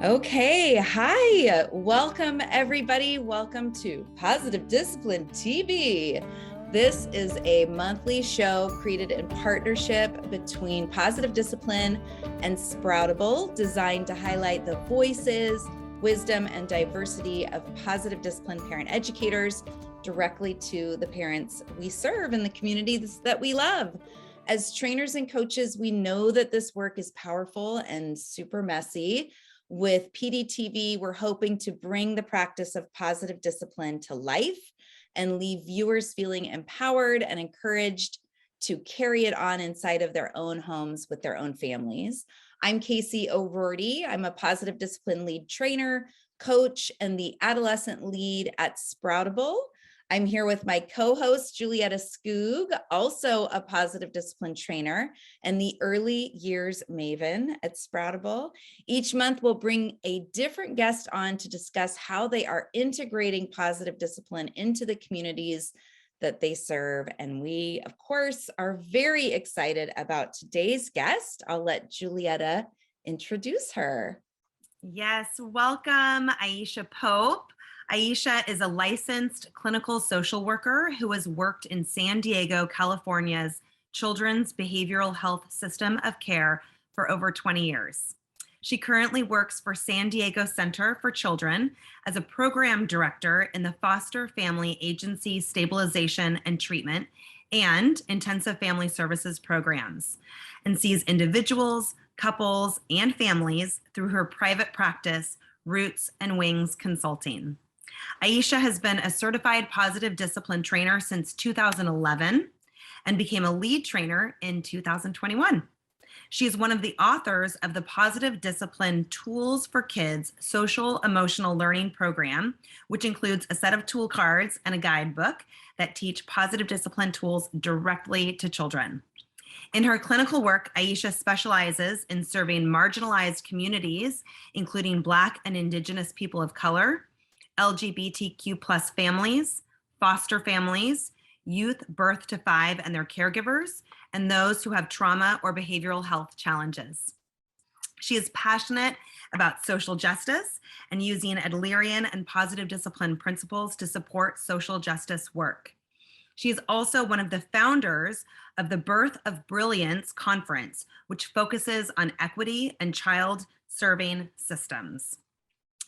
Okay, hi, welcome everybody. Welcome to Positive Discipline TV. This is a monthly show created in partnership between Positive Discipline and Sproutable, designed to highlight the voices, wisdom, and diversity of positive discipline parent educators directly to the parents we serve in the communities that we love. As trainers and coaches, we know that this work is powerful and super messy. With PDTV, we're hoping to bring the practice of positive discipline to life and leave viewers feeling empowered and encouraged to carry it on inside of their own homes with their own families. I'm Casey O'Rourke. I'm a positive discipline lead trainer, coach, and the adolescent lead at Sproutable. I'm here with my co-host, Julietta Skoog, also a positive discipline trainer and the early years maven at Sproutable. Each month, we'll bring a different guest on to discuss how they are integrating positive discipline into the communities that they serve. And we, of course, are very excited about today's guest. I'll let Julietta introduce her. Yes, welcome, Aisha Pope. Aisha is a licensed clinical social worker who has worked in San Diego, California's Children's Behavioral Health System of Care for over 20 years. She currently works for San Diego Center for Children as a program director in the Foster Family Agency Stabilization and Treatment and Intensive Family Services programs, and sees individuals, couples, and families through her private practice, Roots and Wings Consulting. Aisha has been a certified positive discipline trainer since 2011 and became a lead trainer in 2021. She is one of the authors of the Positive Discipline Tools for Kids Social Emotional Learning Program, which includes a set of tool cards and a guidebook that teach positive discipline tools directly to children. In her clinical work, Aisha specializes in serving marginalized communities, including Black and Indigenous people of color, LGBTQ+ families, foster families, youth birth to 5 and their caregivers, and those who have trauma or behavioral health challenges. She is passionate about social justice and using Adlerian and positive discipline principles to support social justice work. She is also one of the founders of the Birth of Brilliance Conference, which focuses on equity and child-serving systems.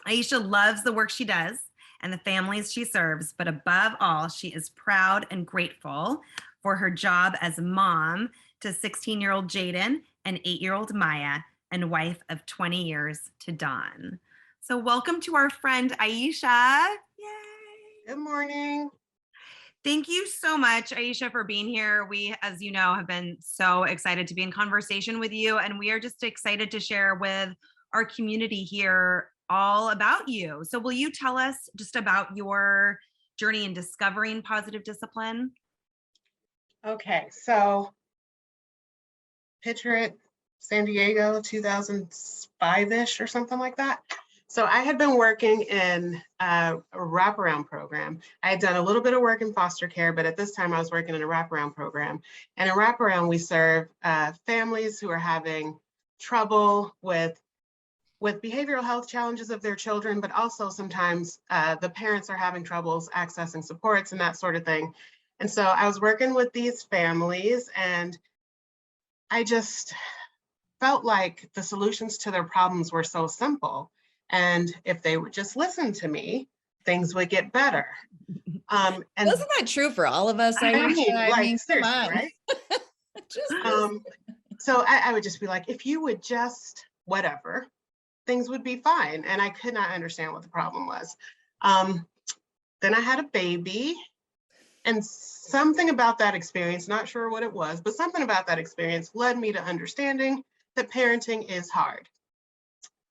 Aisha loves the work she does and the families she serves, but above all, she is proud and grateful for her job as mom to 16-year-old Jayden and 8-year-old Maya, and wife of 20 years to Dawn. So welcome to our friend Aisha. Yay! Good morning. Thank you so much, Aisha, for being here. We, as you know, have been so excited to be in conversation with you, and we are just excited to share with our community here all about you. So will you tell us just about your journey in discovering positive discipline? Okay, so picture it, San Diego, 2005-ish or something like that. So I had been working in a wraparound program. I had done a little bit of work in foster care, but at this time I was working in a wraparound program. And in wraparound, we serve families who are having trouble with behavioral health challenges of their children, but also sometimes the parents are having troubles accessing supports and that sort of thing. And so I was working with these families, and I just felt like the solutions to their problems were so simple. And if they would just listen to me, things would get better. And wasn't that true for all of us? I mean, seriously, right? Just so I would just be like, if you would just whatever, things would be fine. And I could not understand what the problem was. Then I had a baby, and something about that experience, not sure what it was, but something about that experience led me to understanding that parenting is hard.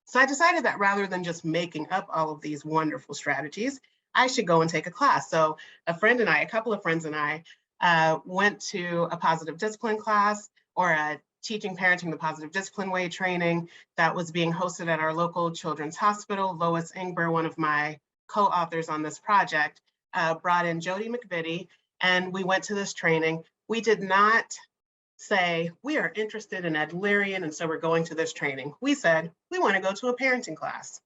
So I decided that rather than just making up all of these wonderful strategies, I should go and take a class. So a couple of friends and I went to a positive discipline class, or a Teaching Parenting the Positive Discipline Way training that was being hosted at our local children's hospital. Lois Ingber, one of my co-authors on this project, brought in Jody McVitie, and we went to this training. We did not say, we are interested in Adlerian, and so we're going to this training. We said, we want to go to a parenting class.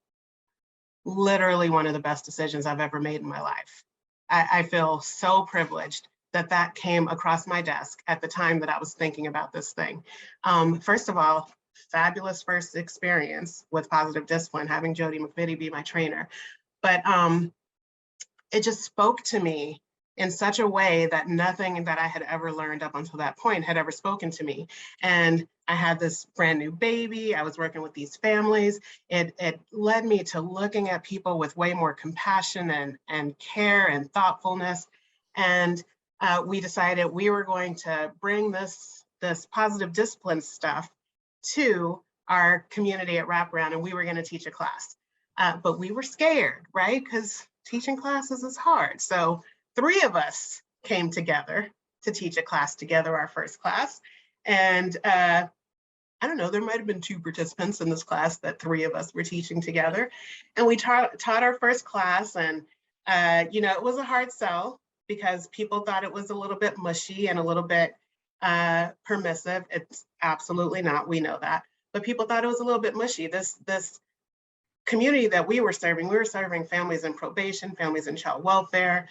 Literally one of the best decisions I've ever made in my life. I feel so privileged that that came across my desk at the time that I was thinking about this thing. First of all, fabulous first experience with positive discipline, having Jody McVitie be my trainer. But it just spoke to me in such a way that nothing that I had ever learned up until that point had ever spoken to me. And I had this brand new baby. I was working with these families. It led me to looking at people with way more compassion and care and thoughtfulness. And we decided we were going to bring this positive discipline stuff to our community at Wraparound, and we were going to teach a class. But we were scared, right? Because teaching classes is hard. So 3 of us came together to teach a class together, our first class. And I don't know, there might have been 2 participants in this class that 3 of us were teaching together. And we taught our first class, and it was a hard sell because people thought it was a little bit mushy and a little bit permissive. It's absolutely not, we know that. But people thought it was a little bit mushy. This community that we were serving families in probation, families in child welfare,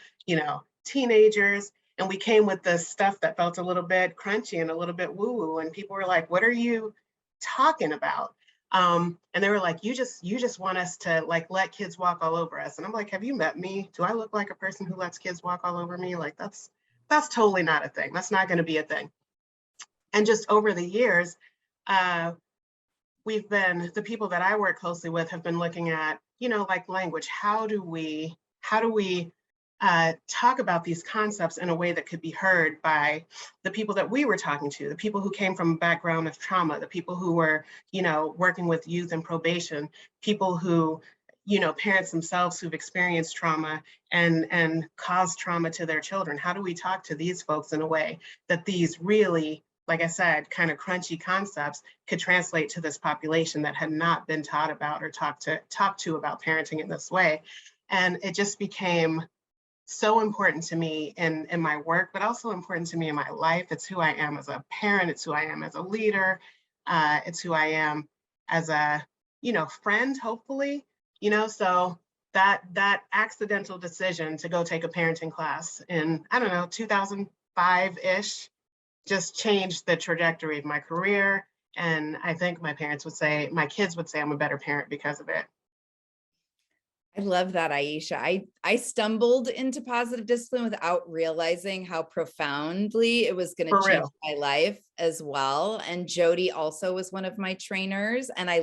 teenagers. And we came with this stuff that felt a little bit crunchy and a little bit woo-woo. And people were like, what are you talking about? And they were like, you just want us to let kids walk all over us. And I'm like, have you met me? Do I look like a person who lets kids walk all over me? Like, that's totally not a thing. That's not going to be a thing. And just over the years, the people that I work closely with have been looking at, language. How do we talk about these concepts in a way that could be heard by the people that we were talking to, the people who came from a background of trauma, the people who were, working with youth and probation, people who, parents themselves who've experienced trauma and caused trauma to their children. How do we talk to these folks in a way that these really, like I said, kind of crunchy concepts could translate to this population that had not been taught about or talked to about parenting in this way? And it just became so important to me in my work, but also important to me in my life. It's who I am as a parent. It's who I am as a leader. It's who I am as a, friend, hopefully, so that accidental decision to go take a parenting class in, 2005-ish, just changed the trajectory of my career. And I think my kids would say I'm a better parent because of it. I love that, Aisha. I stumbled into positive discipline without realizing how profoundly it was going to change my life as well. And Jody also was one of my trainers. And I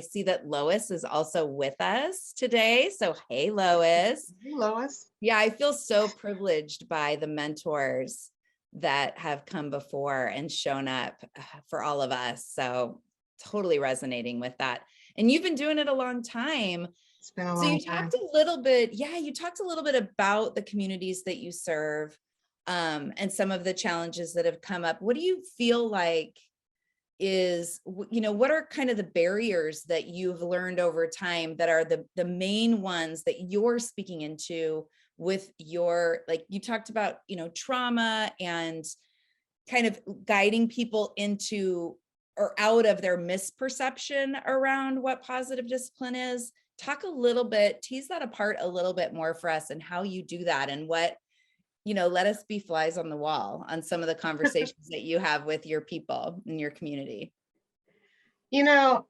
see that Lois is also with us today. So, hey, Lois. Hey, Lois. Yeah, I feel so privileged by the mentors that have come before and shown up for all of us. So totally resonating with that. And you've been doing it a long time. It's been a long time. You talked a little bit about the communities that you serve and some of the challenges that have come up. What do you feel like what are kind of the barriers that you've learned over time that are the main ones that you're speaking into with your, you talked about, trauma and kind of guiding people into or out of their misperception around what positive discipline is. Talk a little bit, tease that apart a little bit more for us and how you do that and what, let us be flies on the wall on some of the conversations that you have with your people in your community. I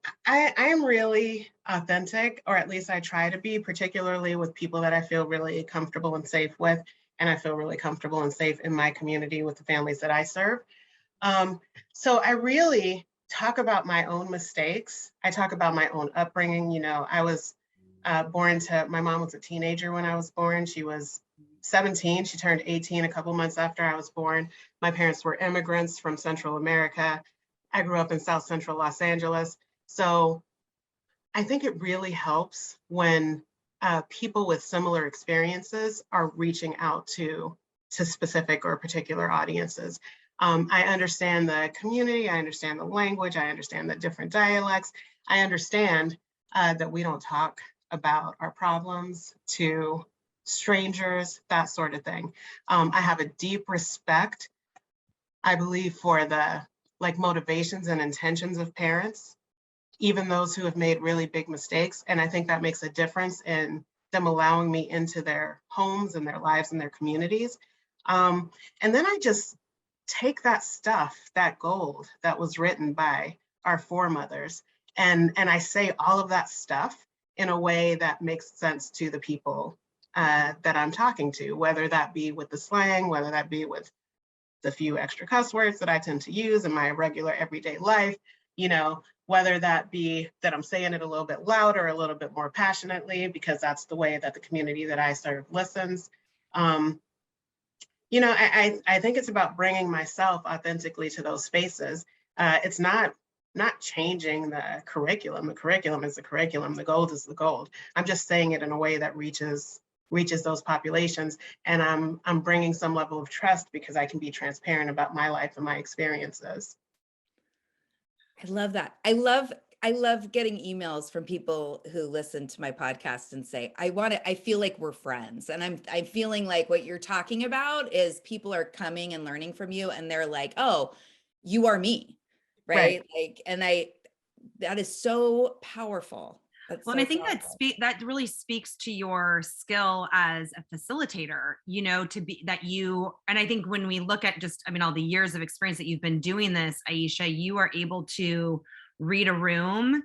am really authentic, or at least I try to be, particularly with people that I feel really comfortable and safe with. And I feel really comfortable and safe in my community with the families that I serve. So I really talk about my own mistakes. I talk about my own upbringing. I was my mom was a teenager when I was born. She was 17. She turned 18 a couple months after I was born. My parents were immigrants from Central America. I grew up in South Central Los Angeles. So I think it really helps when people with similar experiences are reaching out to specific or particular audiences. I understand the community, I understand the language, I understand the different dialects. I understand that we don't talk about our problems to strangers, that sort of thing. I have a deep respect, I believe, for the like motivations and intentions of parents, even those who have made really big mistakes. And I think that makes a difference in them allowing me into their homes and their lives and their communities. And then I just take that stuff, that gold that was written by our foremothers, and I say all of that stuff in a way that makes sense to the people that I'm talking to, whether that be with the slang, whether that be with the few extra cuss words that I tend to use in my regular everyday life, whether that be that I'm saying it a little bit louder, a little bit more passionately, because that's the way that the community that I serve listens. I think it's about bringing myself authentically to those spaces. It's not changing the curriculum. The curriculum is the curriculum. The gold is the gold. I'm just saying it in a way that reaches those populations, and I'm bringing some level of trust because I can be transparent about my life and my experiences. I love that. I love getting emails from people who listen to my podcast and say, I feel like we're friends. And I'm feeling like what you're talking about is people are coming and learning from you, and they're like, oh, you are me. Right. Like, and that is so powerful. Well, and I think that really speaks to your skill as a facilitator, and I think when we look at all the years of experience that you've been doing this, Aisha, you are able to read a room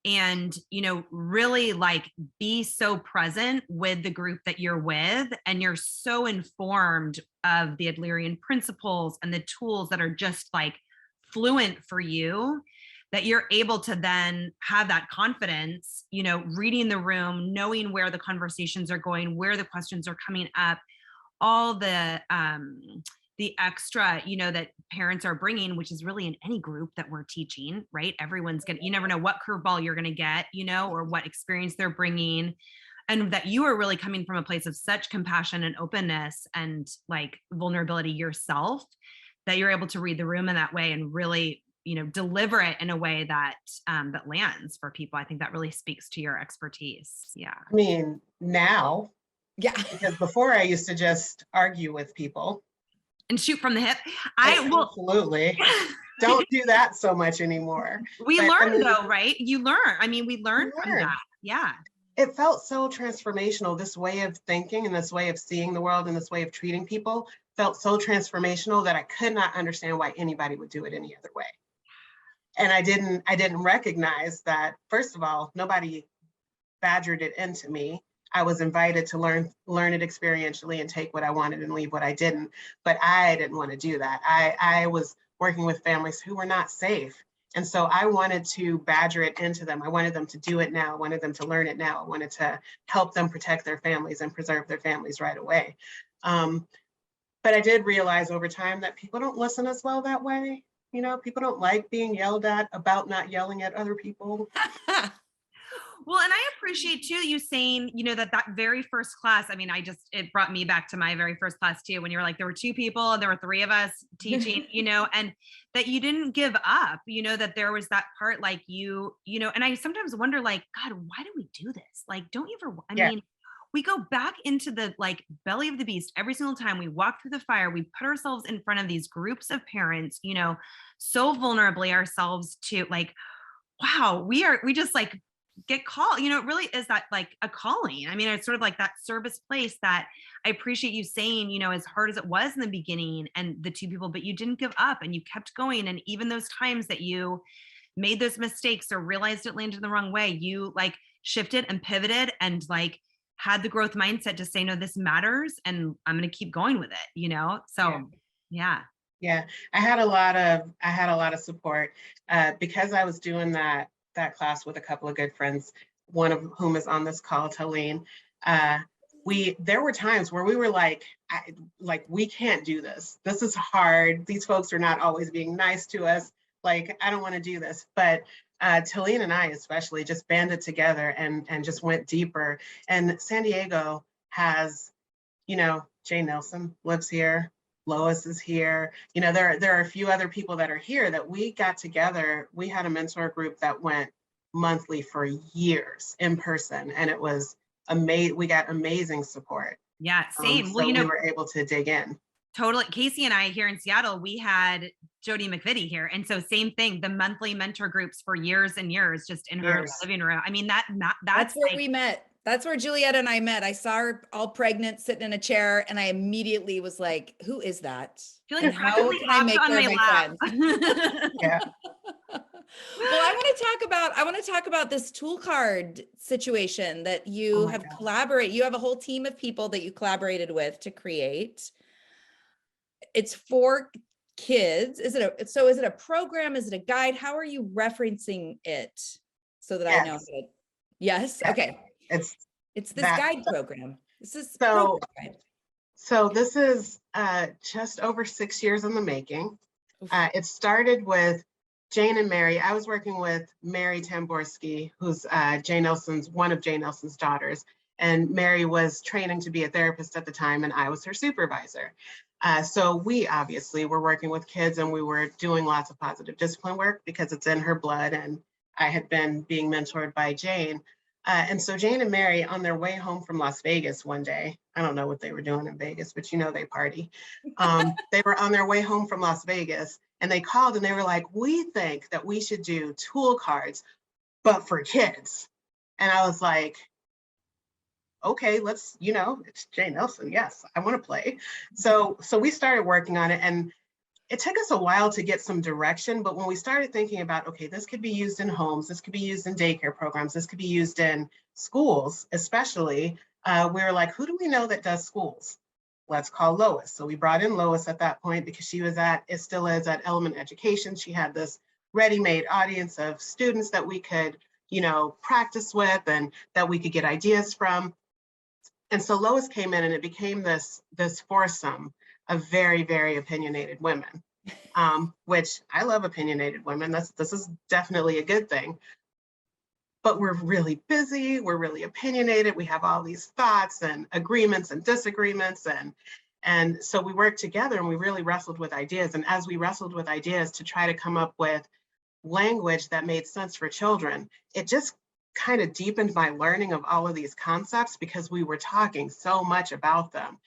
and, really like be so present with the group that you're with. And you're so informed of the Adlerian principles and the tools that are just like fluent for you, that you're able to then have that confidence, reading the room, knowing where the conversations are going, where the questions are coming up, all the extra, that parents are bringing, which is really in any group that we're teaching, right? You never know what curveball you're going to get, or what experience they're bringing. And that you are really coming from a place of such compassion and openness and like vulnerability yourself, that you're able to read the room in that way and really deliver it in a way that that lands for people. I think that really speaks to your expertise. Yeah. I mean, now, yeah, because before I used to just argue with people and shoot from the hip. Absolutely. Don't do that so much anymore. We learn though, right? You learn. We learn from that. Yeah. It felt so transformational. This way of thinking and this way of seeing the world and this way of treating people felt so transformational that I could not understand why anybody would do it any other way. And I didn't recognize that, first of all, nobody badgered it into me. I was invited to learn it experientially and take what I wanted and leave what I didn't. But I didn't want to do that. I was working with families who were not safe. And so I wanted to badger it into them. I wanted them to do it now. I wanted them to learn it now. I wanted to help them protect their families and preserve their families right away. But I did realize over time that people don't listen as well that way. People don't like being yelled at about not yelling at other people. Well, and I appreciate too, you saying, that very first class, it brought me back to my very first class too, when you were like, there were 2 people and there were 3 of us teaching, and that you didn't give up, that there was that part like and I sometimes wonder like, God, why do we do this? Like, don't you ever, we go back into the like belly of the beast every single time we walk through the fire. We put ourselves in front of these groups of parents, so vulnerably ourselves to like, wow, we just like get called, it really is that like a calling. It's sort of like that service place that I appreciate you saying, as hard as it was in the beginning and the 2 people, but you didn't give up and you kept going. And even those times that you made those mistakes or realized it landed the wrong way, you like shifted and pivoted and like had the growth mindset to say, no, this matters and I'm going to keep going with it, So yeah. I had a lot of support because I was doing that class with a couple of good friends, one of whom is on this call, Talene. There were times where we were like, we can't do this. This is hard. These folks are not always being nice to us. Like, I don't want to do this. But Talene and I especially just banded together and just went deeper. And San Diego has, Jay Nelson lives here. Lois is here. There are a few other people that are here that we got together. We had a mentor group that went monthly for years in person, and it was amazing. We got amazing support. Yeah, same. So we were able to dig in. Totally. Casey and I here in Seattle, we had Jody McVitie here. And so same thing, the monthly mentor groups for years and years, just in her living room. I mean, that's where like, we met. That's where Julietta and I met. I saw her all pregnant sitting in a chair and I immediately was like, who is that? I feel like And how can I make her my friend? Yeah. Well, I want to talk about this tool card situation that you Oh my have God. collaborated. You have a whole team of people that you collaborated with to create. It's for kids. Is it a program? Is it a guide? How are you referencing it so that I know? Yes. Yes. Yes. Okay. It's this that. guide program. This is So, program guide. so this is just over 6 years in the making. Oof. It started with Jane and Mary. I was working with Mary Tamborski, who's one of Jay Nelson's daughters. And Mary was training to be a therapist at the time, and I was her supervisor. So we obviously were working with kids and we were doing lots of positive discipline work because it's in her blood. And I had been being mentored by Jane. And so Jane and Mary, on their way home from Las Vegas one day, I don't know what they were doing in Vegas, but you know they party. They were on their way home from Las Vegas and they called and they were like, we think that we should do tool cards, but for kids. And I was like, okay, let's, it's Jay Nelson. Yes, I want to play. So we started working on it and it took us a while to get some direction, but when we started thinking about, okay, this could be used in homes, this could be used in daycare programs, this could be used in schools, especially, we were like, who do we know that does schools? Let's call Lois. So we brought in Lois at that point because she was it still is at Element Education. She had this ready-made audience of students that we could, practice with and that we could get ideas from. And so Lois came in and it became this foursome of very, very opinionated women, which I love opinionated women. This is definitely a good thing. But we're really busy, we're really opinionated, we have all these thoughts and agreements and disagreements. And so we worked together and we really wrestled with ideas. And as we wrestled with ideas to try to come up with language that made sense for children, it just kind of deepened my learning of all of these concepts because we were talking so much about them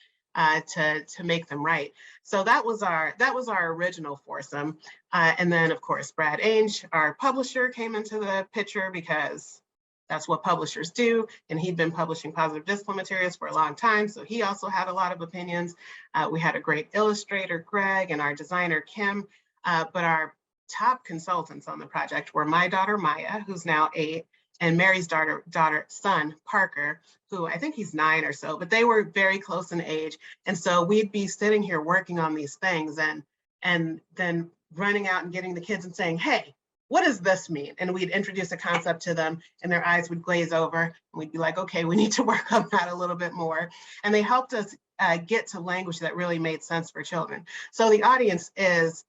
to make them right. So that was our original foursome. And then of course, Brad Ainge, our publisher, came into the picture because that's what publishers do. And he'd been publishing positive discipline materials for a long time. So he also had a lot of opinions. We had a great illustrator, Greg, and our designer, Kim. But our top consultants on the project were my daughter, Maya, who's now 8, and Mary's son, Parker, who I think he's 9 or so, but they were very close in age. And so we'd be sitting here working on these things and then running out and getting the kids and saying, hey, what does this mean? And we'd introduce a concept to them and their eyes would glaze over and we'd be like, okay, we need to work on that a little bit more. And they helped us get to language that really made sense for children. So the audience is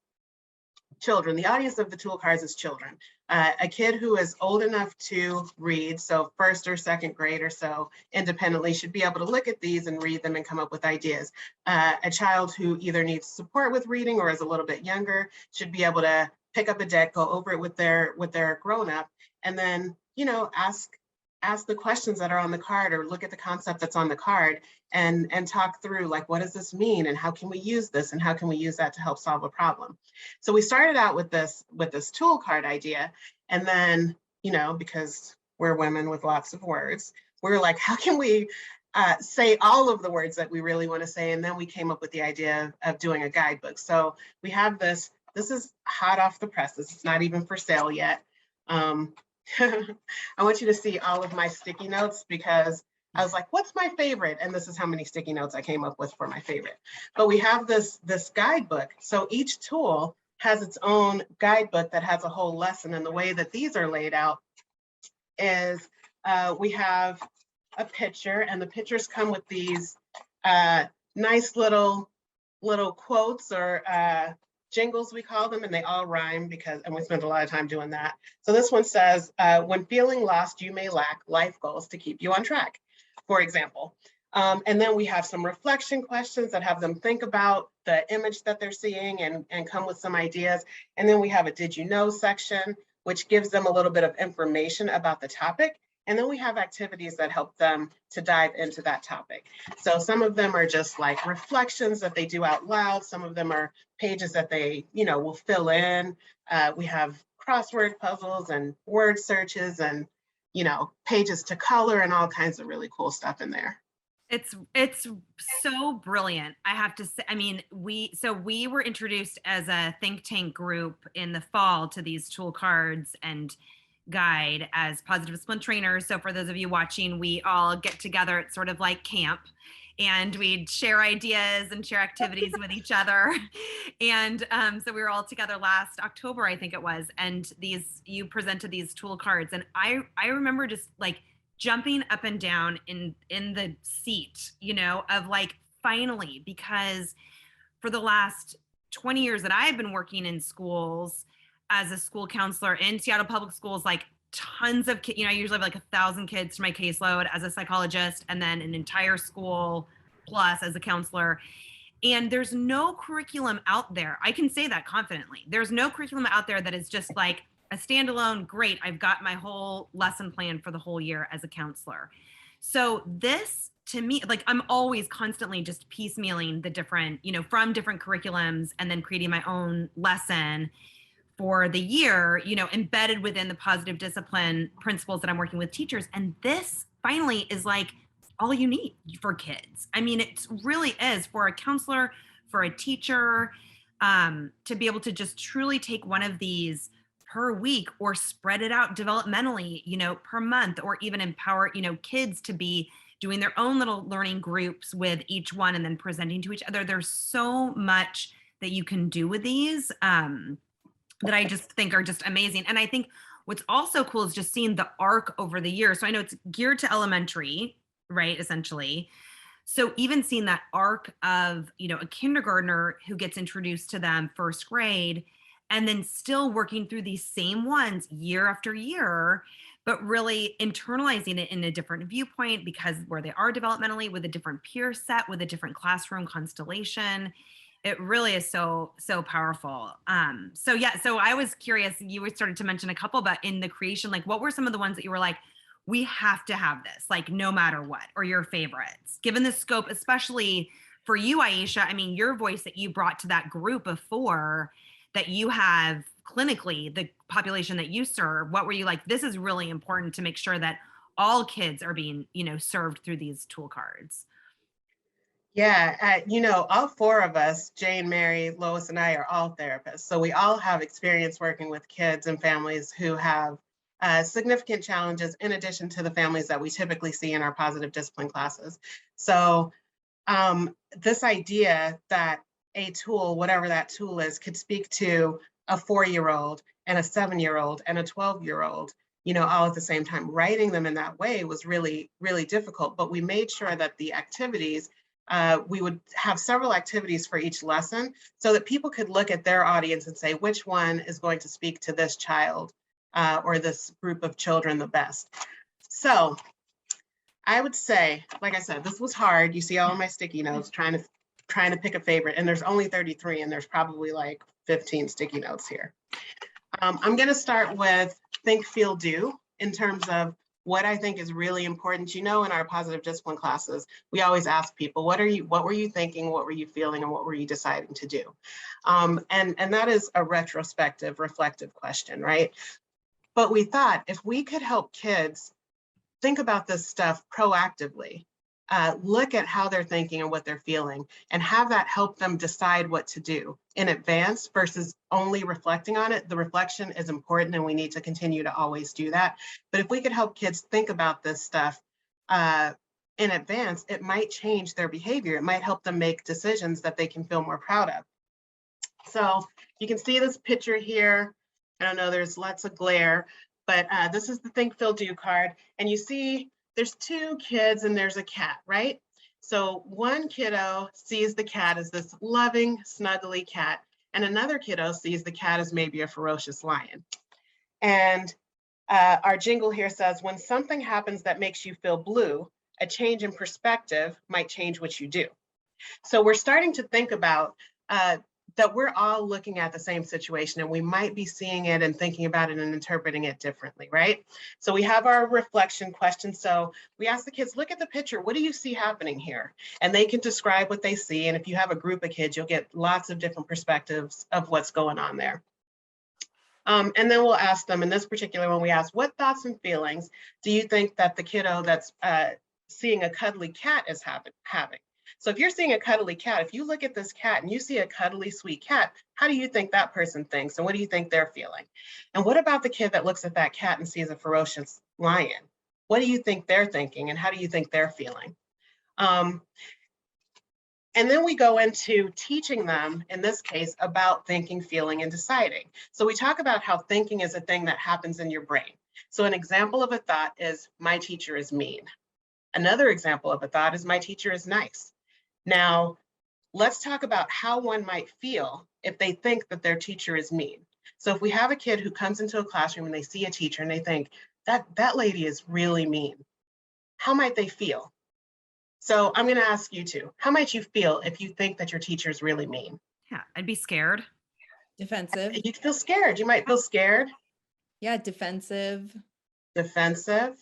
children. The audience of the tool cards is children. A kid who is old enough to read, so 1st or 2nd grade or so, independently should be able to look at these and read them and come up with ideas. A child who either needs support with reading or is a little bit younger should be able to pick up a deck, go over it with their grown-up, and then, ask the questions that are on the card or look at the concept that's on the card and talk through, like, what does this mean and how can we use this and how can we use that to help solve a problem? So we started out with this tool card idea, and then, because we're women with lots of words, we were like, how can we say all of the words that we really want to say? And then we came up with the idea of doing a guidebook. So we have this is hot off the presses. It's not even for sale yet. I want you to see all of my sticky notes because I was like, what's my favorite? And this is how many sticky notes I came up with for my favorite. But we have this guidebook. So each tool has its own guidebook that has a whole lesson. And the way that these are laid out is we have a picture, and the pictures come with these nice little quotes or jingles, we call them, and they all rhyme and we spend a lot of time doing that. So this one says, when feeling lost, you may lack life goals to keep you on track, for example. And then we have some reflection questions that have them think about the image that they're seeing and come with some ideas. And then we have a did you know section, which gives them a little bit of information about the topic. And then we have activities that help them to dive into that topic. So some of them are just like reflections that they do out loud. Some of them are pages that they, will fill in. We have crossword puzzles and word searches and, pages to color and all kinds of really cool stuff in there. It's so brilliant. I have to say, I mean, we were introduced as a think tank group in the fall to these tool cards and guide as positive discipline trainers. So for those of you watching, we all get together at sort of like camp, and we'd share ideas and share activities with each other. And so we were all together last October, I think it was, and you presented these tool cards, and I remember just like jumping up and down in the seat, of like, finally, because for the last 20 years that I've been working in schools as a school counselor in Seattle Public Schools, like tons of kids, I usually have like 1,000 kids to my caseload as a psychologist, and then an entire school plus as a counselor. And there's no curriculum out there. I can say that confidently. There's no curriculum out there that is just like a standalone, great, I've got my whole lesson plan for the whole year as a counselor. So this, to me, like, I'm always constantly just piecemealing the different, from different curriculums, and then creating my own lesson for the year, embedded within the positive discipline principles that I'm working with teachers. And this finally is like all you need for kids. I mean, it really is for a counselor, for a teacher, to be able to just truly take one of these per week, or spread it out developmentally, per month, or even empower, kids to be doing their own little learning groups with each one and then presenting to each other. There's so much that you can do with these that I just think are just amazing. And I think what's also cool is just seeing the arc over the years. So I know it's geared to elementary, right, essentially. So even seeing that arc of, a kindergartner who gets introduced to them first grade, and then still working through these same ones year after year, but really internalizing it in a different viewpoint, because where they are developmentally, with a different peer set, with a different classroom constellation, it really is so powerful. So I was curious, you started to mention a couple, but in the creation, like, what were some of the ones that you were like, we have to have this, like, no matter what, or your favorites, given the scope, especially for you, Aisha? I mean, your voice that you brought to that group of 4 that you have clinically, the population that you serve, what were you like, this is really important to make sure that all kids are being, served through these tool cards? Yeah, all 4 of us, Jane, Mary, Lois, and I, are all therapists. So we all have experience working with kids and families who have significant challenges, in addition to the families that we typically see in our positive discipline classes. So this idea that a tool, whatever that tool is, could speak to a 4-year-old and a 7-year-old and a 12-year-old, all at the same time. Writing them in that way was really, really difficult, but we made sure that the activities, we would have several activities for each lesson, so that people could look at their audience and say, which one is going to speak to this child or this group of children the best. So I would say, like I said, this was hard. You see all of my sticky notes, trying to pick a favorite, and there's only 33, and there's probably like 15 sticky notes here. I'm going to start with think, feel, do, in terms of what I think is really important. In our positive discipline classes, we always ask people, what were you thinking, what were you feeling, and what were you deciding to do? And that is a retrospective, reflective question, right? But we thought, if we could help kids think about this stuff proactively, look at how they're thinking and what they're feeling, and have that help them decide what to do in advance versus only reflecting on it. The reflection is important, and we need to continue to always do that. But if we could help kids think about this stuff in advance, it might change their behavior. It might help them make decisions that they can feel more proud of. So you can see this picture here. I don't know, there's lots of glare, but this is the think, feel, do card. And you see there's 2 kids and there's a cat, right? So one kiddo sees the cat as this loving, snuggly cat, and another kiddo sees the cat as maybe a ferocious lion. And our jingle here says, when something happens that makes you feel blue, a change in perspective might change what you do. So we're starting to think about that we're all looking at the same situation, and we might be seeing it and thinking about it and interpreting it differently, right? So we have our reflection question. So we ask the kids, look at the picture. What do you see happening here? And they can describe what they see. And if you have a group of kids, you'll get lots of different perspectives of what's going on there. And then we'll ask them, in this particular one, we ask, what thoughts and feelings do you think that the kiddo that's seeing a cuddly cat is having? So if you're seeing a cuddly cat, if you look at this cat and you see a cuddly, sweet cat, how do you think that person thinks? And what do you think they're feeling? And what about the kid that looks at that cat and sees a ferocious lion? What do you think they're thinking? And how do you think they're feeling? And then we go into teaching them, in this case, about thinking, feeling, and deciding. So we talk about how thinking is a thing that happens in your brain. So an example of a thought is, my teacher is mean. Another example of a thought is, my teacher is nice. Now, let's talk about how one might feel if they think that their teacher is mean. So if we have a kid who comes into a classroom and they see a teacher and they think, that lady is really mean, how might they feel? So I'm going to ask you two, how might you feel if you think that your teacher is really mean? Yeah, I'd be scared. Defensive. You'd feel scared. You might feel scared. Yeah, defensive. Defensive.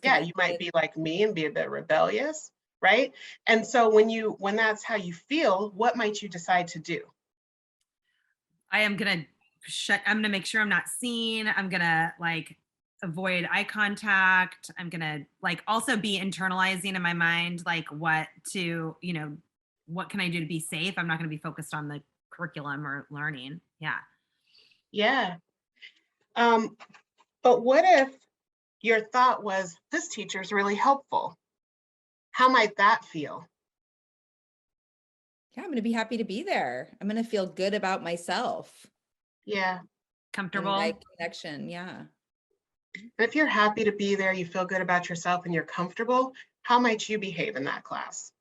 Yeah, you might be like me and be a bit rebellious, right? And so when that's how you feel, what might you decide to do? I'm going to make sure I'm not seen. I'm going to avoid eye contact. I'm going to also be internalizing in my mind, what can I do to be safe? I'm not going to be focused on the curriculum or learning. Yeah. Yeah. But what if your thought was, this teacher is really helpful? How might that feel? Yeah, I'm going to be happy to be there. I'm going to feel good about myself. Yeah. Comfortable. My connection. Yeah. And if you're happy to be there, you feel good about yourself and you're comfortable, how might you behave in that class?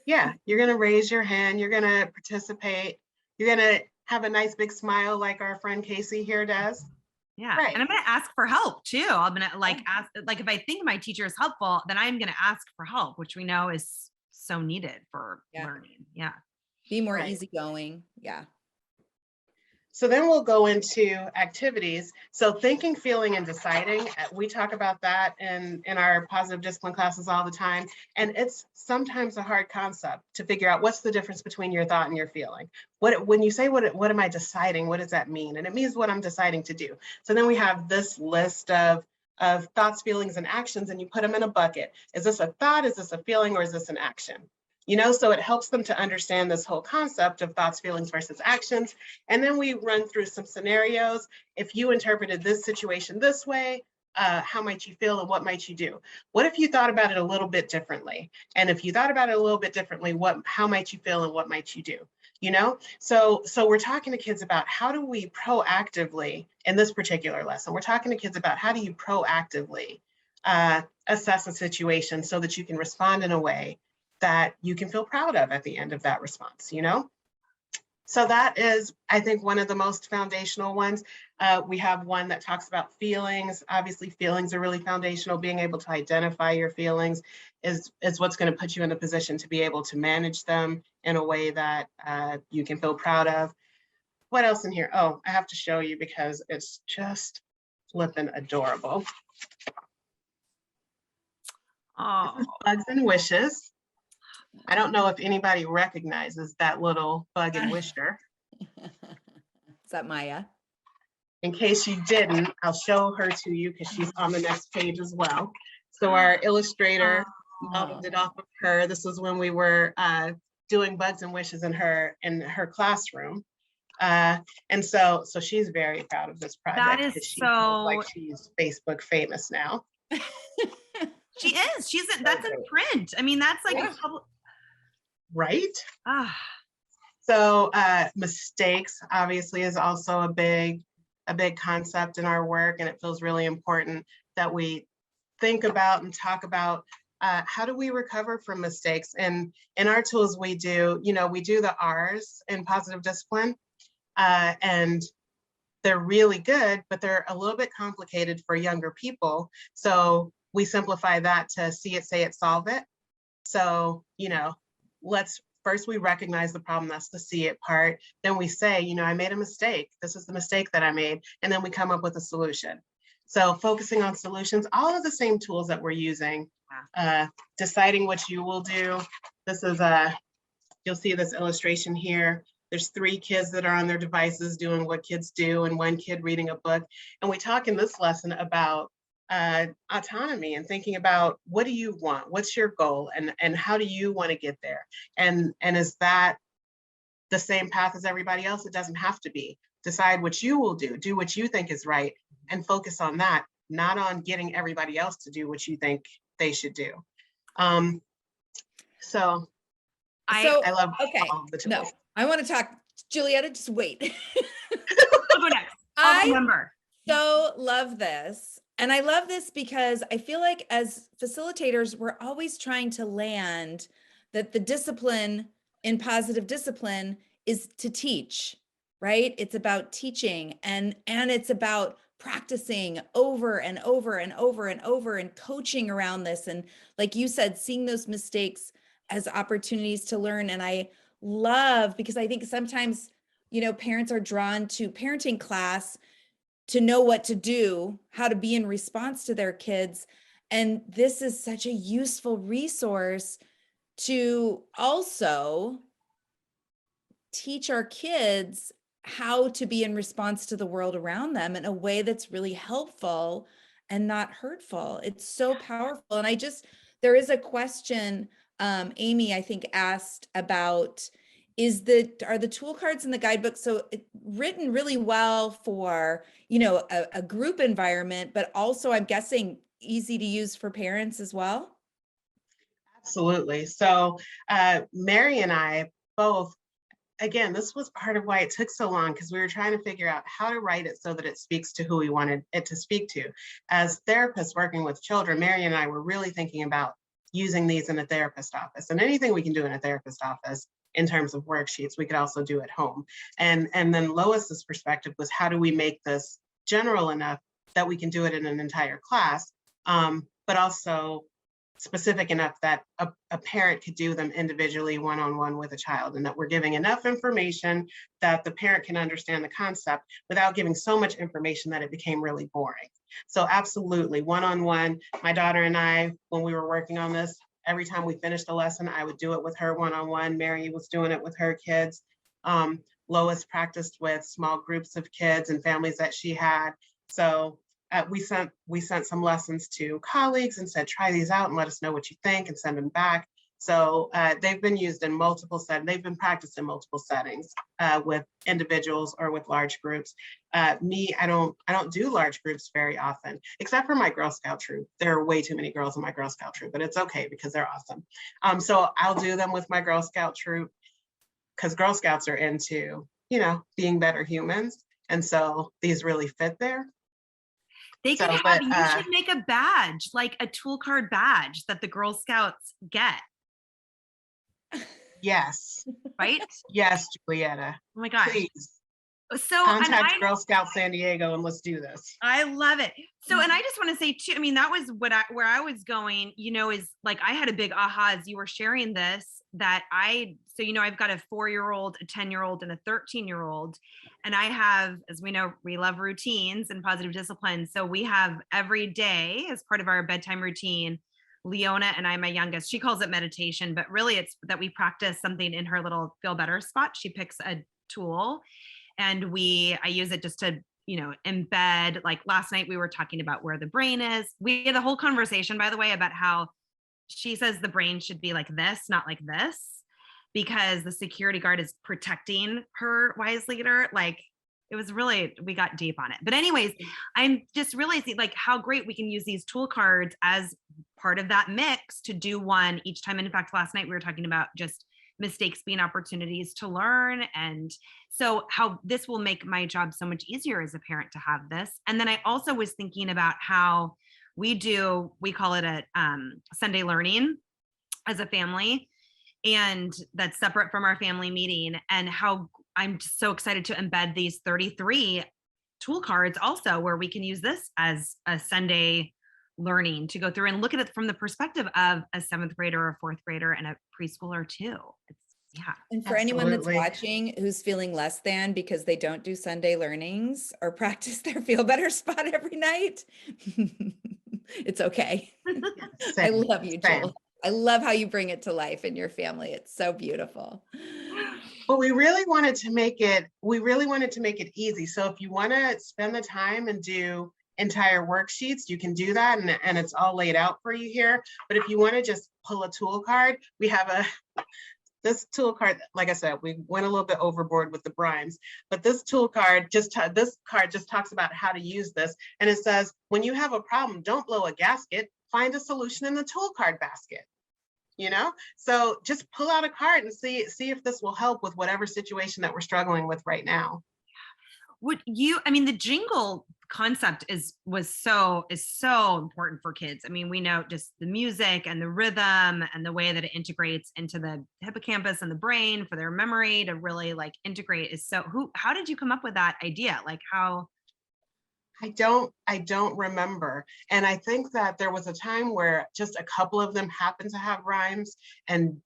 Yeah, you're going to raise your hand, you're going to participate, you're going to have a nice big smile like our friend Casey here does. Yeah. Right. And I'm going to ask for help too. I'm going to ask, if I think my teacher is helpful, then I'm going to ask for help, which we know is so needed for learning. Yeah. Be more easygoing. Yeah. So then we'll go into activities. So thinking, feeling, and deciding, we talk about that in our positive discipline classes all the time. And it's sometimes a hard concept to figure out what's the difference between your thought and your feeling. When you say, what am I deciding? What does that mean? And it means what I'm deciding to do. So then we have this list of thoughts, feelings, and actions, and you put them in a bucket. Is this a thought? Is this a feeling? Or is this an action? So it helps them to understand this whole concept of thoughts, feelings versus actions. And then we run through some scenarios. If you interpreted this situation this way, how might you feel and what might you do? What if you thought about it a little bit differently? And if you thought about it a little bit differently, how might you feel and what might you do? So we're talking to kids about how do we proactively, in this particular lesson, we're talking to kids about how do you proactively assess a situation so that you can respond in a way that you can feel proud of at the end of that response, So that is, I think, one of the most foundational ones. We have one that talks about feelings. Obviously, feelings are really foundational. Being able to identify your feelings is what's going to put you in a position to be able to manage them in a way that you can feel proud of. What else in here? Oh, I have to show you because it's just flipping adorable. Oh. This is Bugs and Wishes. I don't know if anybody recognizes that little bug and wisher. Is that Maya? In case you didn't, I'll show her to you because she's on the next page as well. So our illustrator modeled it off of her. This was when we were doing bugs and wishes in her classroom. And so she's very proud of this project. That is so like she's Facebook famous now. She is. That's a print. I mean, that's like a public. Right? So mistakes obviously is also a big concept in our work, and it feels really important that we think about and talk about how do we recover from mistakes. And in our tools we do the R's in positive discipline, and they're really good, but they're a little bit complicated for younger people. So we simplify that to see it, say it, solve it. So, let's first we recognize the problem, that's the see it part. Then we say, you know, I made a mistake. This is the mistake that I made. And then we come up with a solution. So focusing on solutions, all of the same tools that we're using, deciding what you will do. This is you'll see this illustration here. There's 3 kids that are on their devices doing what kids do and 1 kid reading a book. And we talk in this lesson about autonomy and thinking about what do you want? What's your goal? And how do you want to get there? And is that the same path as everybody else? It doesn't have to be. Decide what you will do what you think is right, and focus on that, not on getting everybody else to do what you think they should do. So I love all the tools. No, I want to talk, Julietta, just wait. I'll go next. I'll remember. So love this. And I love this because I feel like as facilitators, we're always trying to land that the discipline in positive discipline is to teach, right? It's about teaching and it's about practicing over and over and over and over and coaching around this. And like you said, seeing those mistakes as opportunities to learn. And I love, because I think sometimes, you know, parents are drawn to parenting class to know what to do, how to be in response to their kids. And this is such a useful resource to also teach our kids how to be in response to the world around them in a way that's really helpful and not hurtful. It's so powerful. And there is a question, Amy, I think, asked about, are the tool cards in the guidebook written really well for, you know, a group environment, but also I'm guessing easy to use for parents as well? Absolutely. So Mary and I both, again, this was part of why it took so long, because we were trying to figure out how to write it so that it speaks to who we wanted it to speak to. As therapists working with children, Mary and I were really thinking about using these in a therapist office, and anything we can do in a therapist office in terms of worksheets, we could also do at home. And then Lois's perspective was, how do we make this general enough that we can do it in an entire class, but also specific enough that a parent could do them individually, one-on-one with a child, and that we're giving enough information that the parent can understand the concept without giving so much information that it became really boring. So absolutely, one-on-one. My daughter and I, when we were working on this, every time we finished a lesson, I would do it with her one-on-one. Mary was doing it with her kids. Lois practiced with small groups of kids and families that she had. So we sent some lessons to colleagues and said, try these out and let us know what you think, and send them back. So they've been used in multiple settings. They've been practiced in multiple settings with individuals or with large groups. Me, I don't do large groups very often, except for my Girl Scout troop. There are way too many girls in my Girl Scout troop, but it's okay because they're awesome. So I'll do them with my Girl Scout troop because Girl Scouts are into, you know, being better humans. And so these really fit there. They could have, you should make a badge, like a tool card badge that the Girl Scouts get. Yes. Right? Yes, Julietta. Oh my gosh. Please. So contact Girl Scout San Diego and let's do this. I love it. So, and I just want to say too, I mean, that was where I was going, you know, is like, I had a big aha as you were sharing this, so, you know, I've got a 4-year-old, a 10-year-old, and a 13-year-old. And I have, as we know, we love routines and positive discipline. So we have every day as part of our bedtime routine, Leona and I, my youngest, she calls it meditation, but really it's that we practice something in her little feel better spot. She picks a tool and I use it just to, you know, embed, like last night we were talking about where the brain is. We had a whole conversation, by the way, about how she says the brain should be like this, not like this, because the security guard is protecting her wise leader. Like it was really, we got deep on it. But anyways, I'm just realizing like how great we can use these tool cards as part of that mix to do one each time. And in fact, last night we were talking about just mistakes being opportunities to learn. And so how this will make my job so much easier as a parent to have this. And then I also was thinking about how we call it a Sunday learning as a family. And that's separate from our family meeting, and how I'm just so excited to embed these 33 tool cards also, where we can use this as a Sunday learning to go through and look at it from the perspective of a 7th grader or a 4th grader and a preschooler too. Yeah. And for anyone that's Absolutely. watching who's feeling less than because they don't do Sunday learnings or practice their feel better spot every night, it's okay. I Same, love you, same. Julie. I love how you bring it to life in your family. It's so beautiful. But we really wanted to make it easy. So if you want to spend the time and do entire worksheets, you can do that, and it's all laid out for you here. But if you want to just pull a tool card, we have this tool card. Like I said, we went a little bit overboard with the rhymes, but this tool card just talks about how to use this, and it says, when you have a problem, don't blow a gasket, find a solution in the tool card basket. So just pull out a card and see if this will help with whatever situation that we're struggling with right now. The jingle concept is so important for kids. I mean, we know just the music and the rhythm and the way that it integrates into the hippocampus and the brain for their memory to really like integrate is how did you come up with that idea? Like how? I don't remember. And I think that there was a time where just a couple of them happened to have rhymes, and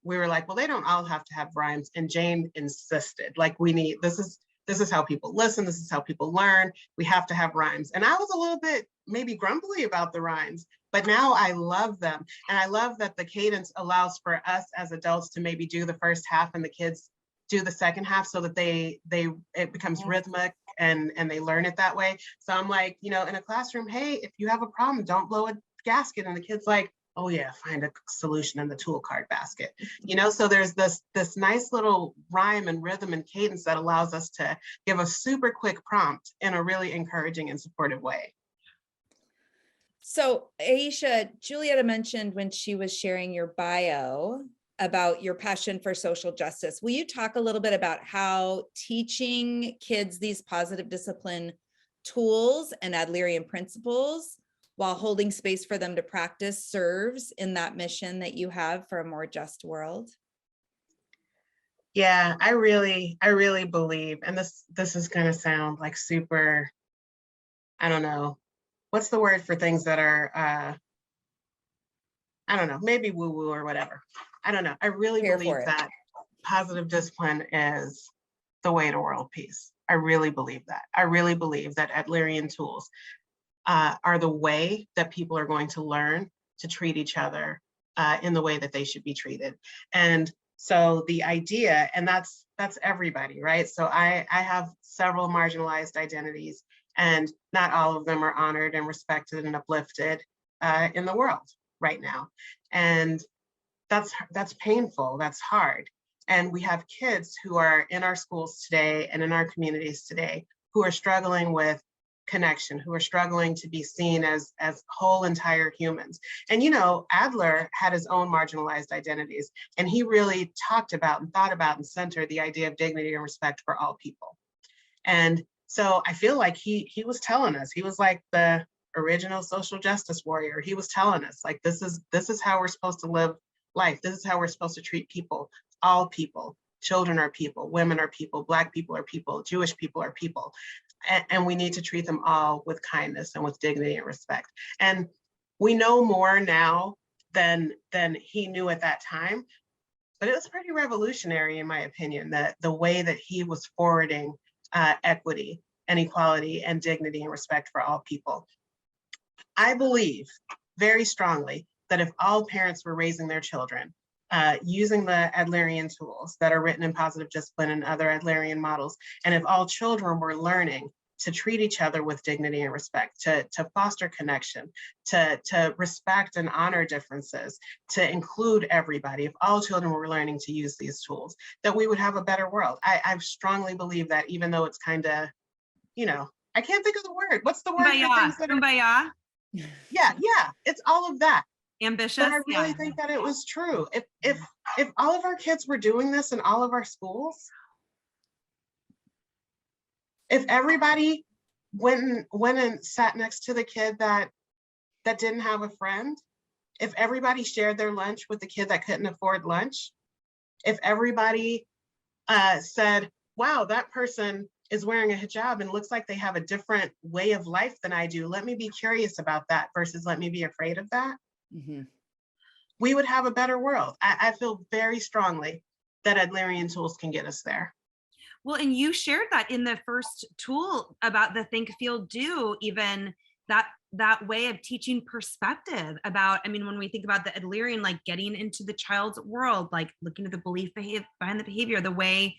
we were like, well, they don't all have to have rhymes. And Jane insisted, like, this is how people listen, this is how people learn. We have to have rhymes. And I was a little bit maybe grumbly about the rhymes, but now I love them. And I love that the cadence allows for us as adults to maybe do the first half and the kids do the second half, so that it becomes rhythmic and they learn it that way. So I'm like, in a classroom, hey, if you have a problem, don't blow a gasket. And the kid's like, oh yeah, find a solution in the tool card basket. So there's this nice little rhyme and rhythm and cadence that allows us to give a super quick prompt in a really encouraging and supportive way. So Aisha, Julietta mentioned when she was sharing your bio about your passion for social justice. Will you talk a little bit about how teaching kids these positive discipline tools and Adlerian principles while holding space for them to practice serves in that mission that you have for a more just world? Yeah, I really believe, and this is going to sound like super, I don't know, what's the word for things that are, I don't know, maybe woo-woo or whatever. I don't know. I really believe that positive discipline is the way to world peace. I really believe that. I really believe that Adlerian tools are the way that people are going to learn to treat each other in the way that they should be treated. And so the idea, and that's everybody, right? So I have several marginalized identities, and not all of them are honored and respected and uplifted in the world right now. And that's painful, that's hard. And we have kids who are in our schools today and in our communities today who are struggling with connection, who are struggling to be seen as whole entire humans. And Adler had his own marginalized identities, and he really talked about and thought about and centered the idea of dignity and respect for all people. And so I feel like he was telling us, he was like the original social justice warrior. He was telling us, like, this is how we're supposed to live life. This is how we're supposed to treat people, all people. Children are people, women are people, Black people are people, Jewish people are people. And we need to treat them all with kindness and with dignity and respect. And we know more now than he knew at that time, but it was pretty revolutionary, in my opinion, that the way that he was forwarding equity and equality and dignity and respect for all people. I believe very strongly that if all parents were raising their children using the Adlerian tools that are written in positive discipline and other Adlerian models, and if all children were learning to treat each other with dignity and respect, to foster connection, to respect and honor differences, to include everybody, if all children were learning to use these tools, that we would have a better world. I strongly believe that, even though it's kind of, I can't think of the word. What's the word? Kumbaya. Yeah, it's all of that. Ambitious. But I really think that it was true. If all of our kids were doing this in all of our schools, if everybody went and sat next to the kid that didn't have a friend, if everybody shared their lunch with the kid that couldn't afford lunch, if everybody said, wow, that person is wearing a hijab and looks like they have a different way of life than I do, let me be curious about that versus let me be afraid of that. Mm-hmm. We would have a better world. I feel very strongly that Adlerian tools can get us there. Well, and you shared that in the first tool about the think, feel, do, even that way of teaching perspective about, I mean, when we think about the Adlerian, like getting into the child's world, like looking at the belief behind the behavior, the way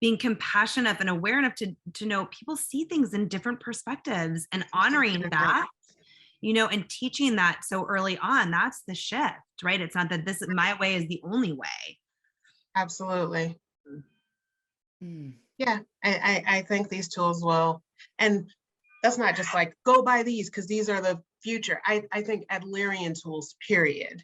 being compassionate and aware enough to know people see things in different perspectives, and honoring that, you know, and teaching that so early on, that's the shift, right? It's not that this my way is the only way. Absolutely. Mm. Yeah, I think these tools will, and that's not just like, go buy these because these are the future. I think Adlerian tools, period,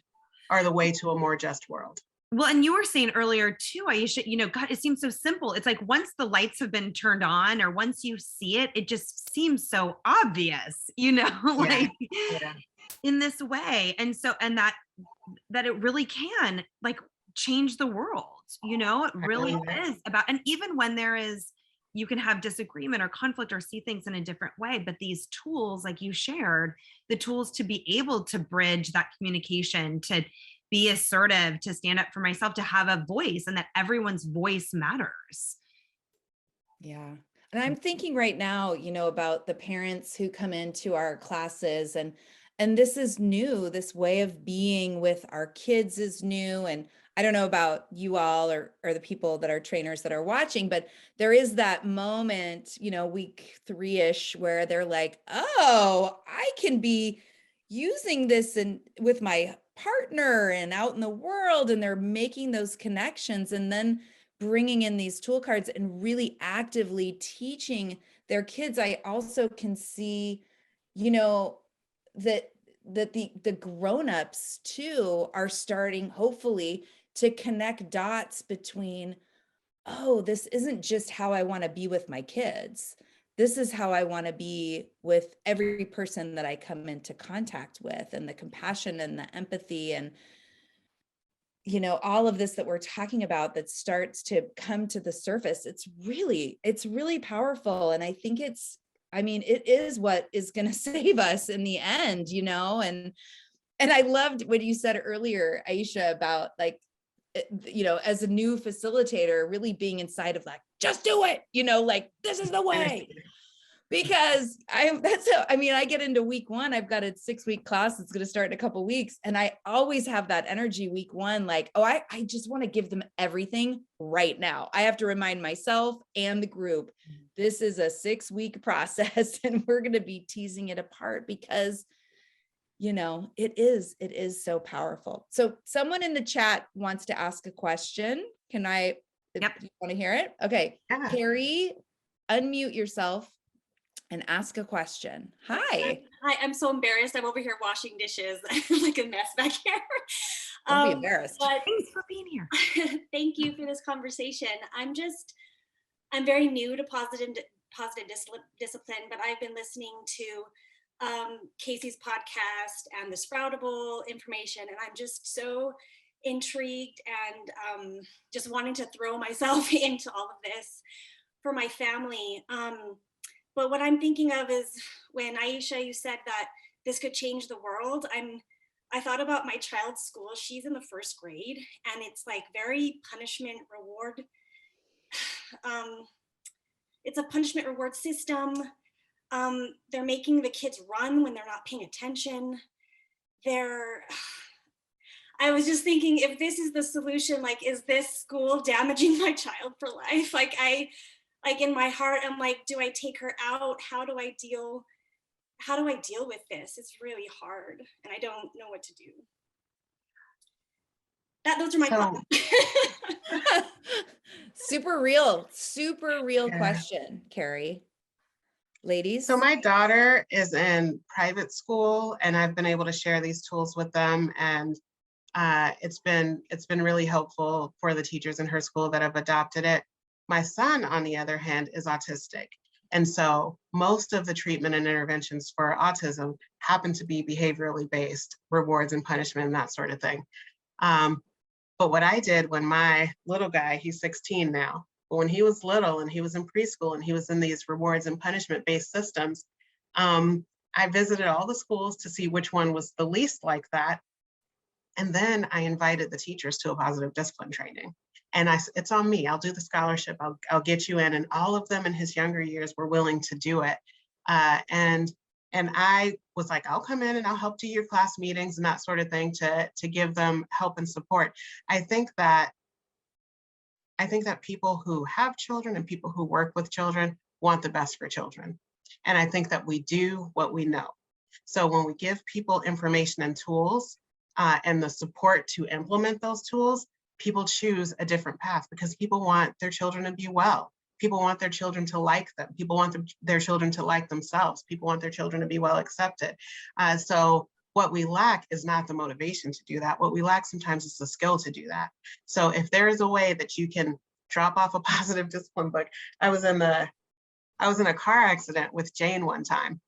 are the way to a more just world. Well, and you were saying earlier too, Aisha, you know, God, it seems so simple. It's like once the lights have been turned on, or once you see it, it just seems so obvious, you know, like in this way. And so, and that it really can like change the world, you know, it really is about, and even when there is, you can have disagreement or conflict or see things in a different way, but these tools, like you shared, the tools to be able to bridge that communication, to be assertive, to stand up for myself, to have a voice, and that everyone's voice matters. Yeah. And I'm thinking right now, you know, about the parents who come into our classes, and this is new, this way of being with our kids is new. And I don't know about you all or the people that are trainers that are watching, but there is that moment, you know, week 3-ish where they're like, oh, I can be using this with my partner and out in the world, and they're making those connections, and then bringing in these tool cards and really actively teaching their kids. I also can see, you know, that the grown-ups too are starting, hopefully, to connect dots between, oh, this isn't just how I want to be with my kids. This is how I want to be with every person that I come into contact with, and the compassion and the empathy and, you know, all of this that we're talking about that starts to come to the surface. It's really powerful. And I think it is what is going to save us in the end, you know. And I loved what you said earlier, Aisha, about like, you know, as a new facilitator, really being inside of like, just do it, you know, like this is the way. Because I get into week 1, I've got a 6-week class that's going to start in a couple of weeks. And I always have that energy week 1, like, oh, I just want to give them everything right now. I have to remind myself and the group, this is a 6-week process, and we're going to be teasing it apart because, you know, it is so powerful. So someone in the chat wants to ask a question. Can I, Yep. You want to hear it? Okay. Yeah. Carrie, unmute yourself and ask a question. Hi. Hi, I'm so embarrassed. I'm over here washing dishes. I'm like a mess back here. Don't be embarrassed. But Thanks for being here. thank you for this conversation. I'm very new to positive discipline, but I've been listening to Casey's podcast and the Sproutable information, and I'm just so intrigued and just wanting to throw myself into all of this for my family. But what I'm thinking of is when Aisha, you said that this could change the world. I thought about my child's school. She's in the 1st grade, and it's like very punishment reward. It's a punishment reward system. They're making the kids run when they're not paying attention. I was just thinking, if this is the solution, like, is this school damaging my child for life? Like in my heart, I'm like, do I take her out? How do I deal with this? It's really hard, and I don't know what to do. Those are my thoughts. Super real question, Carrie. Ladies. So my daughter is in private school, and I've been able to share these tools with them, and it's been really helpful for the teachers in her school that have adopted it. My son, on the other hand, is autistic. And so most of the treatment and interventions for autism happen to be behaviorally based, rewards and punishment and that sort of thing. But what I did when my little guy, he's 16 now, but when he was little and he was in preschool and he was in these rewards and punishment based systems, I visited all the schools to see which one was the least like that. And then I invited the teachers to a positive discipline training. And it's on me. I'll do the scholarship. I'll get you in. And all of them in his younger years were willing to do it. And I was like, I'll come in and I'll help do your class meetings and that sort of thing to give them help and support. I think that people who have children and people who work with children want the best for children. And I think that we do what we know. So when we give people information and tools and the support to implement those tools, people choose a different path because people want their children to be well. People want their children to like them. People want their children to like themselves. People want their children to be well accepted. So what we lack is not the motivation to do that. What we lack sometimes is the skill to do that. So if there is a way that you can drop off a positive discipline book, I was in a car accident with Jane one time.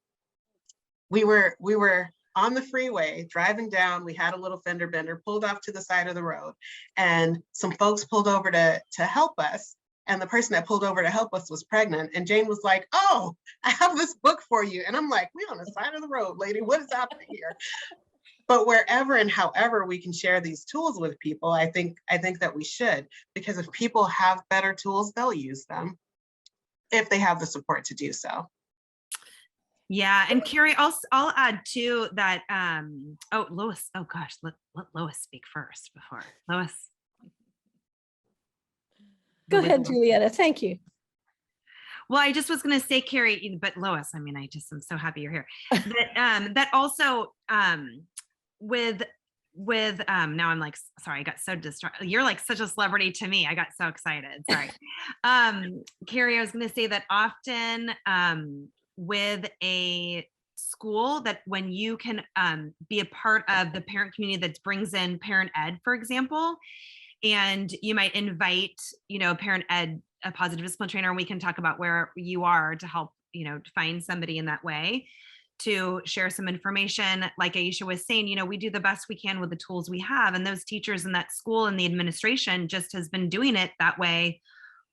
We were on the freeway driving down. We had a little fender bender, pulled off to the side of the road, and some folks pulled over to help us. And the person that pulled over to help us was pregnant. And Jane was like, "Oh, I have this book for you." And I'm like, "We on the side of the road, lady. What is happening here?" But wherever and however we can share these tools with people, I think that we should, because if people have better tools, they'll use them if they have the support to do so. Yeah, and Carrie, I'll add too that Lois, oh gosh, let Lois speak first before Lois. Go ahead, Julietta. Thank you. Well, I just was going to say, Carrie, but Lois, I mean, I'm so happy you're here. That also with now I'm like, sorry, I got so distracted. You're like such a celebrity to me. I got so excited. Sorry. Carrie, I was going to say that often with a school, that when you can be a part of the parent community that brings in parent ed, for example, and you might invite, parent ed, a positive discipline trainer, and we can talk about where you are to help, find somebody in that way to share some information. Like Aisha was saying, we do the best we can with the tools we have. And those teachers in that school and the administration just has been doing it that way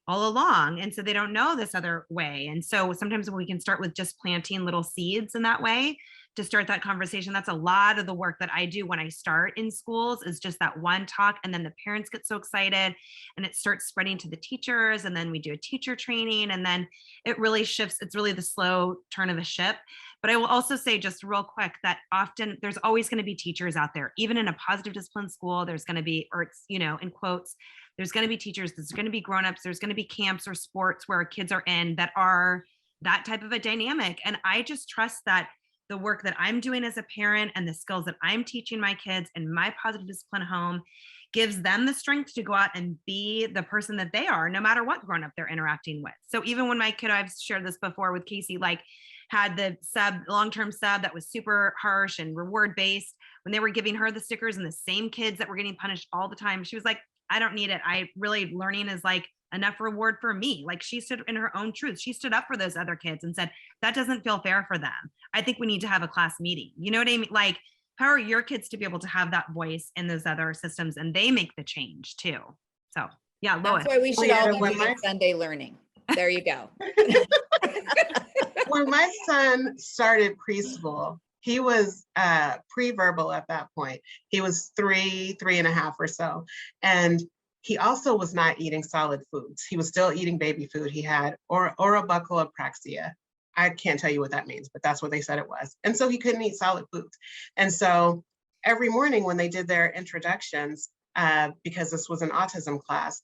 all along. And so they don't know this other way. And so sometimes when we can start with just planting little seeds in that way to start that conversation, that's a lot of the work that I do when I start in schools, is just that one talk. And then the parents get so excited and it starts spreading to the teachers. And then we do a teacher training, and then it really shifts. It's really the slow turn of a ship. But I will also say, just real quick, that often there's always going to be teachers out there, even in a positive discipline school. There's going to be, or it's, in quotes, there's going to be teachers, there's going to be grownups, there's going to be camps or sports where kids are in that are that type of a dynamic. And I just trust that the work that I'm doing as a parent and the skills that I'm teaching my kids in my positive discipline home gives them the strength to go out and be the person that they are, no matter what grown up they're interacting with. So even when my kid, I've shared this before with Casey, like had the long-term sub that was super harsh and reward based, when they were giving her the stickers and the same kids that were getting punished all the time, she was like, I don't need it. Learning is like enough reward for me. Like, she stood in her own truth. She stood up for those other kids and said, that doesn't feel fair for them. I think we need to have a class meeting. You know what I mean? Like, how are your kids to be able to have that voice in those other systems, and they make the change too? So yeah, Lois. That's why we should all be doing Sunday learning. There you go. When my son started preschool, he was pre-verbal at that point. He was 3.5 or so. And he also was not eating solid foods. He was still eating baby food. He had orobucalopraxia. I can't tell you what that means, but that's what they said it was. And so he couldn't eat solid foods. And so every morning when they did their introductions, because this was an autism class,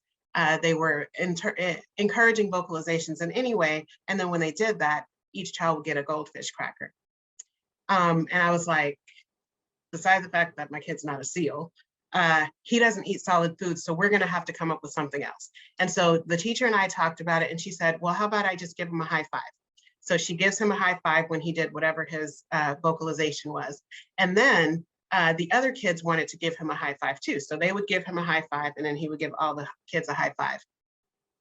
they were encouraging vocalizations in any way. And then when they did that, each child would get a goldfish cracker. And I was like, besides the fact that my kid's not a SEAL, he doesn't eat solid foods, so we're going to have to come up with something else. And so the teacher and I talked about it, and she said, well, how about I just give him a high five? So she gives him a high five when he did whatever his vocalization was. And then the other kids wanted to give him a high five too. So they would give him a high five, and then he would give all the kids a high five.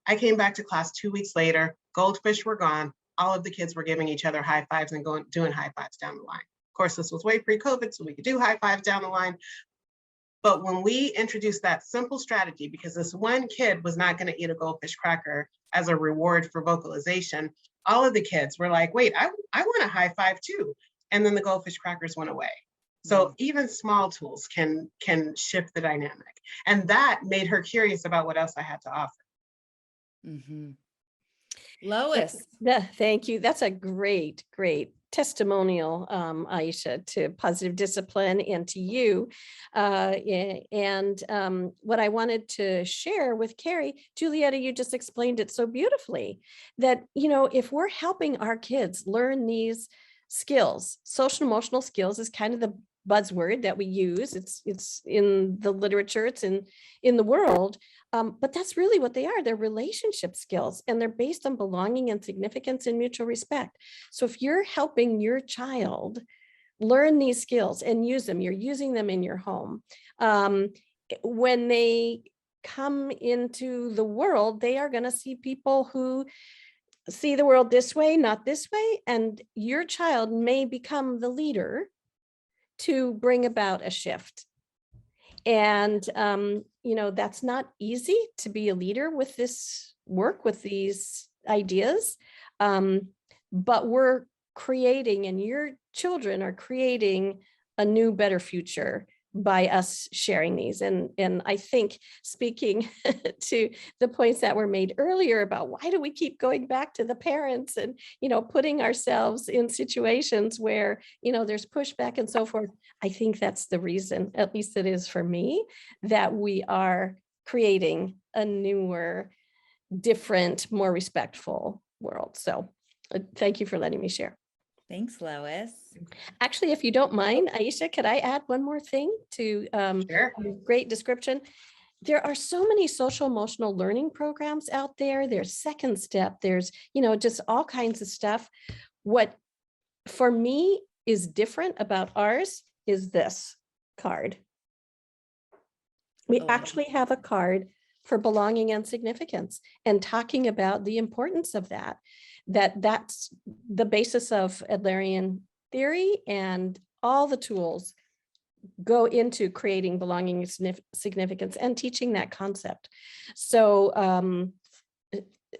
I came back to class 2 weeks later, goldfish were gone. All of the kids were giving each other high fives and doing high fives down the line. Of course, this was way pre-COVID, so we could do high fives down the line. But when we introduced that simple strategy, because this one kid was not going to eat a goldfish cracker as a reward for vocalization, all of the kids were like, wait, I want a high five too. And then the goldfish crackers went away. So even small tools can shift the dynamic. And that made her curious about what else I had to offer. Mm-hmm. Lois. Thank you. That's a great testimonial, Aisha, to positive discipline and to you. What I wanted to share with Carrie, Julietta, you just explained it so beautifully, that, if we're helping our kids learn these skills, social emotional skills is kind of the buzzword that we use. It's in the literature, it's in the world. But that's really what they are. They're relationship skills, and they're based on belonging and significance and mutual respect. So if you're helping your child learn these skills and use them, you're using them in your home. When they come into the world, they are going to see people who see the world this way, not this way. And your child may become the leader to bring about a shift. And, that's not easy to be a leader with this work, with these ideas. But we're creating, and your children are creating a new, better future by us sharing these. And I think, speaking to the points that were made earlier about why do we keep going back to the parents and, putting ourselves in situations where, there's pushback and so forth. I think that's the reason, at least it is for me, that we are creating a newer, different, more respectful world. So thank you for letting me share. Thanks, Lois. Actually, if you don't mind, Aisha, could I add one more thing to Sure. your great description? There are so many social emotional learning programs out there. There's Second Step. There's, just all kinds of stuff. What for me is different about ours is this card. We actually have a card for belonging and significance, and talking about the importance of that's the basis of Adlerian theory, and all the tools go into creating belonging and significance and teaching that concept. So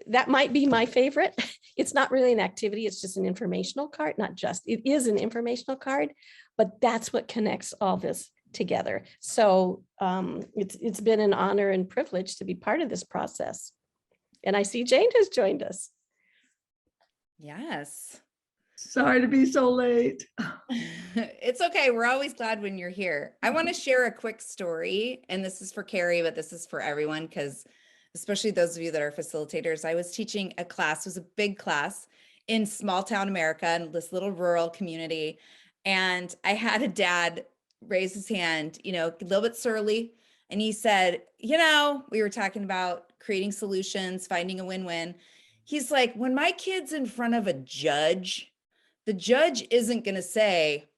that might be my favorite. It's not really an activity, it's just an informational card. It is an informational card, but that's what connects all this together. So it's been an honor and privilege to be part of this process. And I see Jane has joined us. Yes. Sorry to be so late. It's okay. We're always glad when you're here. I want to share a quick story, and this is for Carrie, but this is for everyone, because especially those of you that are facilitators. I was teaching a class, it was a big class in small town America, in this little rural community. And I had a dad raise his hand, a little bit surly. And he said, we were talking about creating solutions, finding a win-win. He's like, when my kid's in front of a judge, the judge isn't going to say,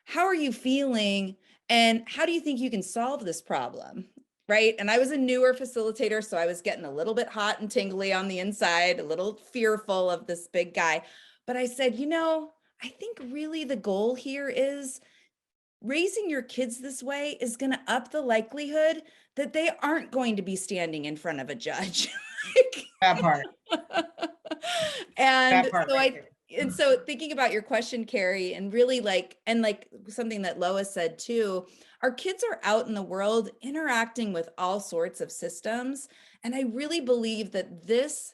how are you feeling? And how do you think you can solve this problem? Right. And I was a newer facilitator, so I was getting a little bit hot and tingly on the inside, a little fearful of this big guy. But I said, I think really the goal here is raising your kids this way is going to up the likelihood that they aren't going to be standing in front of a judge. That part. And That part so right there. and so thinking about your question, Carrie, and really like something that Lois said too, our kids are out in the world interacting with all sorts of systems. And I really believe that this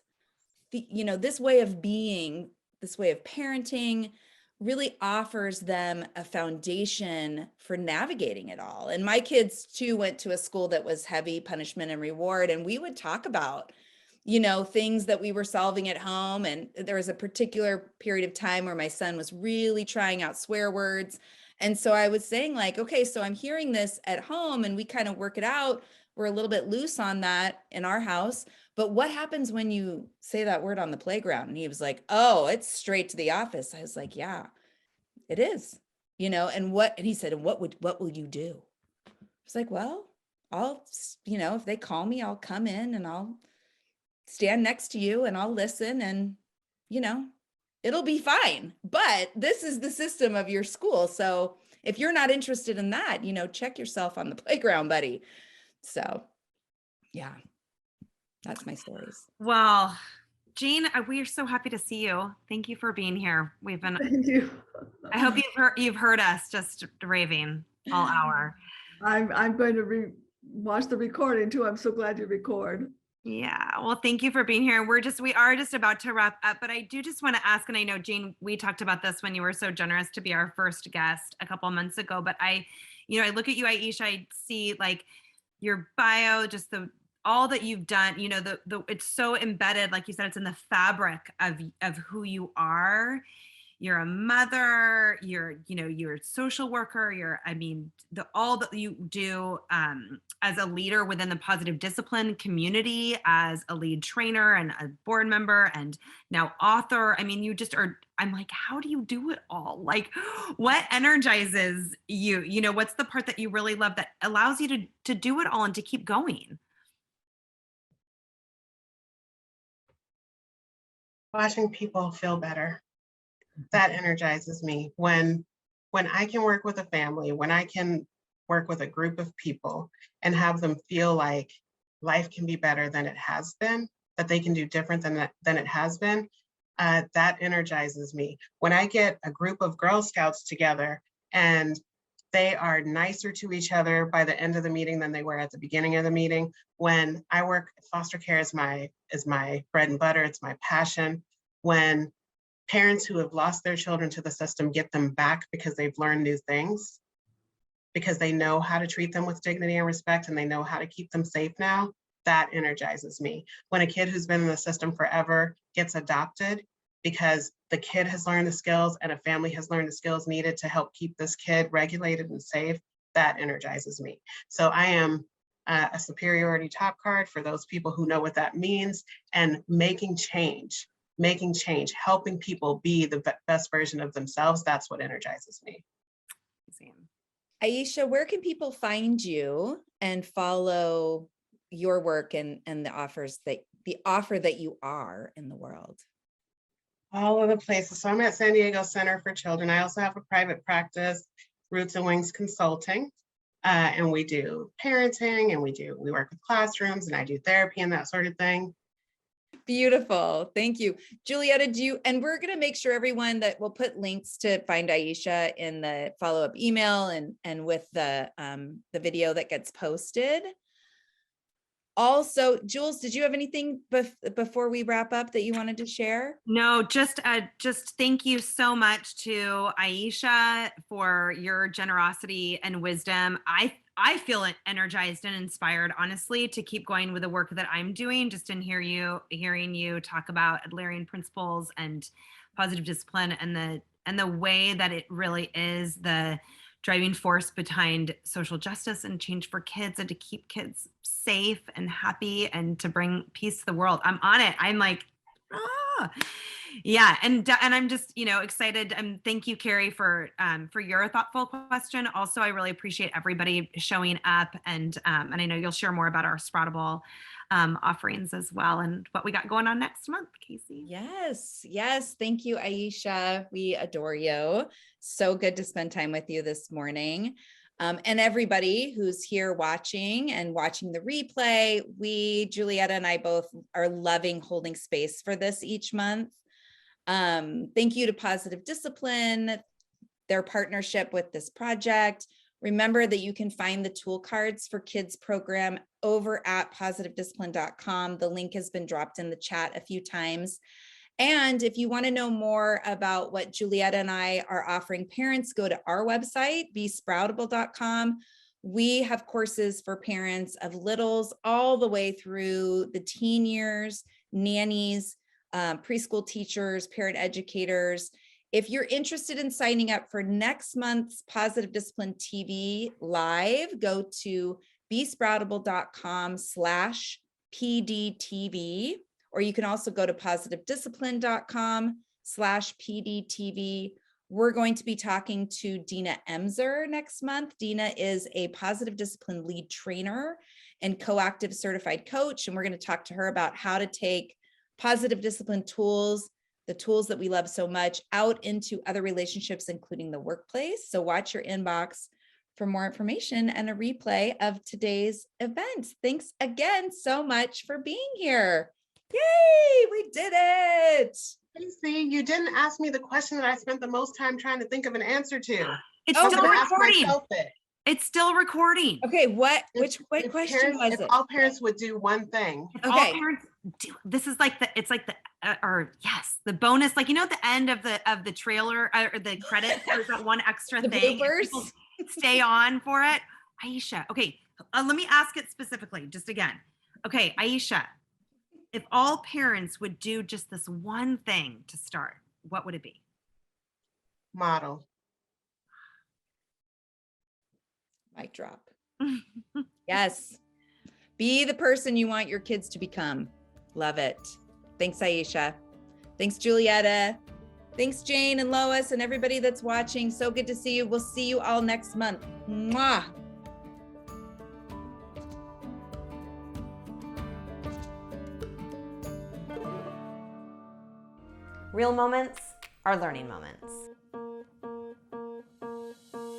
way of being, this way of parenting really offers them a foundation for navigating it all. And my kids too went to a school that was heavy punishment and reward. And we would talk about things that we were solving at home. And there was a particular period of time where my son was really trying out swear words. And so I was saying like, okay, so I'm hearing this at home and we kind of work it out. We're a little bit loose on that in our house. But what happens when you say that word on the playground? And he was like, oh, it's straight to the office. I was like, yeah, it is, and he said, and what will you do? I was like, well, I'll, if they call me, I'll come in and I'll stand next to you and I'll listen and, it'll be fine. But this is the system of your school. So if you're not interested in that, check yourself on the playground, buddy. So yeah, that's my stories. Well, Jean, we are so happy to see you. Thank you for being here. Thank you. I hope you've heard us just raving all hour. I'm going to watch the recording too. I'm so glad you record. Yeah, well, thank you for being here. We are just about to wrap up, but I do just want to ask, and I know, Jean, we talked about this when you were so generous to be our first guest a couple of months ago, but I look at you, Aisha, I see like your bio, just all that you've done, it's so embedded, like you said, it's in the fabric of who you are. You're a mother, you're a social worker, all that you do as a leader within the positive discipline community, as a lead trainer and a board member, and now author. I mean, you just are, I'm like, how do you do it all? Like, what energizes you? What's the part that you really love that allows you to do it all and to keep going? Watching people feel better. That energizes me. When I can work with a family, when I can work with a group of people and have them feel like life can be better than it has been, that they can do different than it has been, that energizes me. When I get a group of Girl Scouts together and they are nicer to each other by the end of the meeting than they were at the beginning of the meeting. When I work, foster care is my bread and butter, it's my passion. When parents who have lost their children to the system get them back because they've learned new things, because they know how to treat them with dignity and respect, and they know how to keep them safe now, that energizes me. When a kid who's been in the system forever gets adopted because the kid has learned the skills and a family has learned the skills needed to help keep this kid regulated and safe, that energizes me. So I am a superiority top card for those people who know what that means, and making change, helping people be the best version of themselves. That's what energizes me. Aisha, where can people find you and follow your work and the offer that you are in the world? All of the places. So I'm at San Diego Center for Children. I also have a private practice, Roots and Wings Consulting. And we do parenting, and we work with classrooms, and I do therapy and that sort of thing. Beautiful. Thank you. Julietta, and we're going to make sure everyone that we'll put links to find Aisha in the follow-up email and with the video that gets posted. Also, Jules, did you have anything before we wrap up that you wanted to share? No, just thank you so much to Aisha for your generosity and wisdom. I feel energized and inspired, honestly, to keep going with the work that I'm doing, just in hearing you talk about Adlerian principles and positive discipline, and the way that it really is the driving force behind social justice and change for kids, and to keep kids safe and happy and to bring peace to the world. I'm on it. I'm like, yeah. And I'm just, excited. Thank you, Carrie, for your thoughtful question. Also, I really appreciate everybody showing up, and I know you'll share more about our Sproutable offerings as well, and what we got going on next month, Casey. Yes. Thank you, Aisha. We adore you. So good to spend time with you this morning. And everybody who's here watching the replay, Julietta and I both are loving holding space for this each month. Thank you to Positive Discipline, their partnership with this project. Remember that you can find the tool cards for kids program over at positivediscipline.com. The link has been dropped in the chat a few times. And if you want to know more about what Julietta and I are offering parents, go to our website, besproutable.com. We have courses for parents of littles all the way through the teen years, nannies, preschool teachers, parent educators. If you're interested in signing up for next month's Positive Discipline TV live, go to besproutable.com/PDTV, or you can also go to positivediscipline.com/PDTV. We're going to be talking to Dina Emser next month. Dina is a positive discipline lead trainer and co-active certified coach. And we're going to talk to her about how to take positive discipline tools, the tools that we love so much, out into other relationships, including the workplace. So watch your inbox for more information and a replay of today's event. Thanks again so much for being here. Yay, we did it. Casey, you didn't ask me the question that I spent the most time trying to think of an answer to. It's Oh, I'm still gonna ask recording. myself it. It's still recording. Okay, what If question parents, was if it? all parents would do one thing. If all Okay. parents do, this is like the bonus, like, at the end of the trailer or the credits, there's that one extra The thing. and bloopers? people stay on for it. Aisha, okay, let me ask it specifically, just again. Okay, Aisha, if all parents would do just this one thing to start, what would it be? Model. Mic drop. Yes. Be the person you want your kids to become. Love it. Thanks, Aisha. Thanks, Julietta. Thanks, Jane and Lois and everybody that's watching. So good to see you. We'll see you all next month. Mwah. Real moments are learning moments.